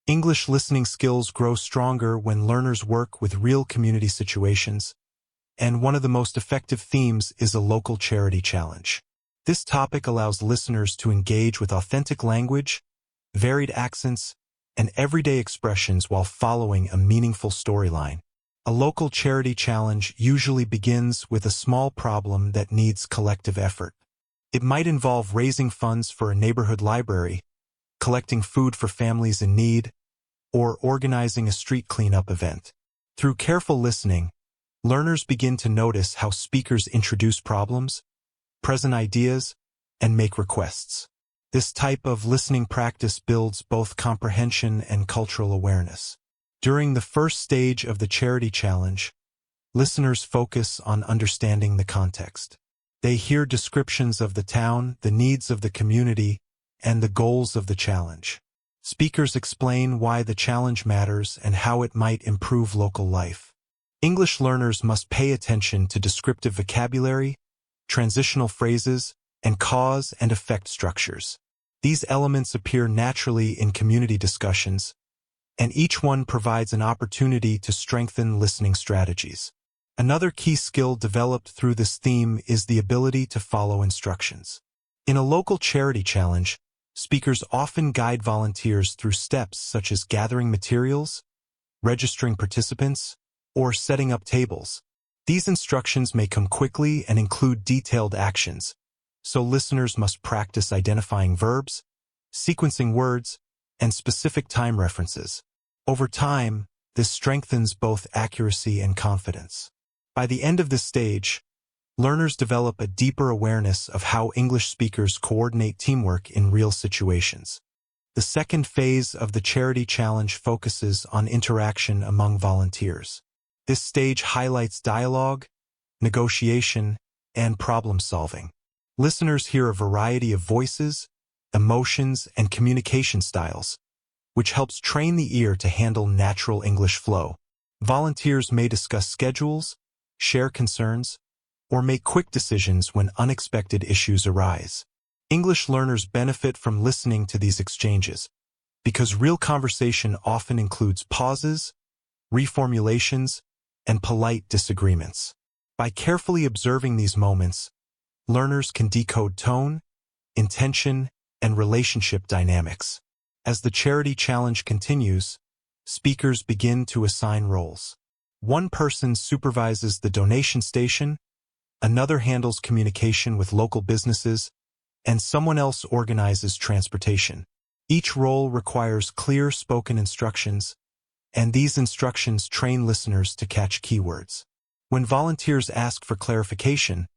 English listening skills grow stronger when learners work with real community situations, and one of the most effective themes is a local charity challenge. This topic allows listeners to engage with authentic language, varied accents, and everyday expressions while following a meaningful storyline. A local charity challenge usually begins with a small problem that needs collective effort. It might involve raising funds for a neighborhood library, collecting food for families in need, or organizing a street cleanup event. Through careful listening, learners begin to notice how speakers introduce problems, present ideas, and make requests. This type of listening practice builds both comprehension and cultural awareness. During the first stage of the charity challenge, listeners focus on understanding the context. They hear descriptions of the town, the needs of the community, and the goals of the challenge. Speakers explain why the challenge matters and how it might improve local life. English learners must pay attention to descriptive vocabulary, transitional phrases, and cause and effect structures. These elements appear naturally in community discussions, and each one provides an opportunity to strengthen listening strategies. Another key skill developed through this theme is the ability to follow instructions. In a local charity challenge, speakers often guide volunteers through steps such as gathering materials, registering participants, or setting up tables. These instructions may come quickly and include detailed actions, so listeners must practice identifying verbs, sequencing words, and specific time references. Over time, this strengthens both accuracy and confidence. By the end of this stage, learners develop a deeper awareness of how English speakers coordinate teamwork in real situations. The second phase of the charity challenge focuses on interaction among volunteers. This stage highlights dialogue, negotiation, and problem-solving. Listeners hear a variety of voices, emotions, and communication styles, which helps train the ear to handle natural English flow. Volunteers may discuss schedules, share concerns, or make quick decisions when unexpected issues arise. English learners benefit from listening to these exchanges because real conversation often includes pauses, reformulations, and polite disagreements. By carefully observing these moments, learners can decode tone, intention, and relationship dynamics. As the charity challenge continues, speakers begin to assign roles. One person supervises the donation station, another handles communication with local businesses, and someone else organizes transportation. Each role requires clear spoken instructions, and these instructions train listeners to catch keywords. When volunteers ask for clarification,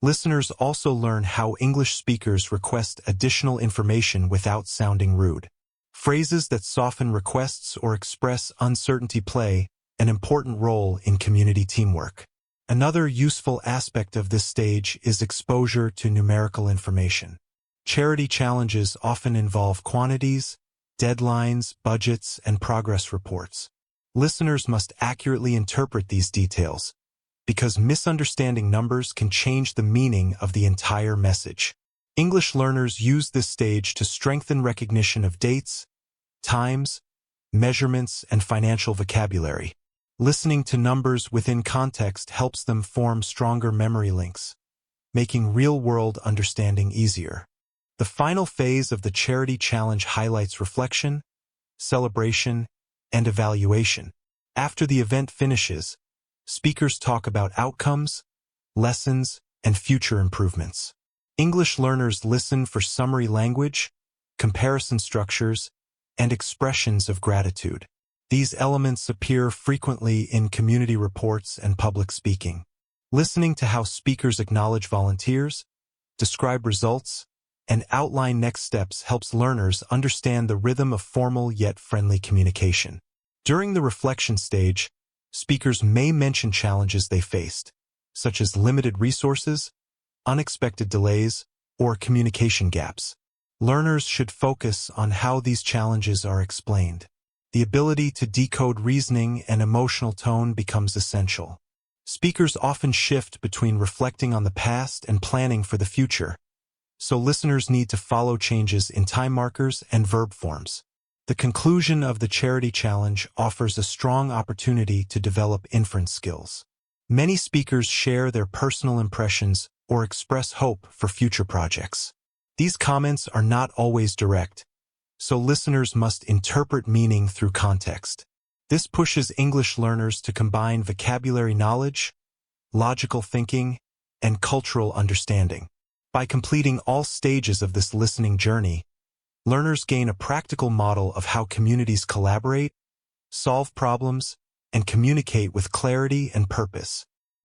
listeners also learn how English speakers request additional information without sounding rude. Phrases that soften requests or express uncertainty play an important role in community teamwork. Another useful aspect of this stage is exposure to numerical information. Charity challenges often involve quantities, deadlines, budgets, and progress reports. Listeners must accurately interpret these details, because misunderstanding numbers can change the meaning of the entire message. English learners use this stage to strengthen recognition of dates, times, measurements, and financial vocabulary. Listening to numbers within context helps them form stronger memory links, making real-world understanding easier. The final phase of the charity challenge highlights reflection, celebration, and evaluation. After the event finishes, speakers talk about outcomes, lessons, and future improvements. English learners listen for summary language, comparison structures, and expressions of gratitude. These elements appear frequently in community reports and public speaking. Listening to how speakers acknowledge volunteers, describe results, and outline next steps helps learners understand the rhythm of formal yet friendly communication. During the reflection stage, speakers may mention challenges they faced, such as limited resources, unexpected delays, or communication gaps. Learners should focus on how these challenges are explained. The ability to decode reasoning and emotional tone becomes essential. Speakers often shift between reflecting on the past and planning for the future, so listeners need to follow changes in time markers and verb forms. The conclusion of the charity challenge offers a strong opportunity to develop inference skills. Many speakers share their personal impressions or express hope for future projects. These comments are not always direct, so listeners must interpret meaning through context. This pushes English learners to combine vocabulary knowledge, logical thinking, and cultural understanding. By completing all stages of this listening journey, learners gain a practical model of how communities collaborate, solve problems, and communicate with clarity and purpose.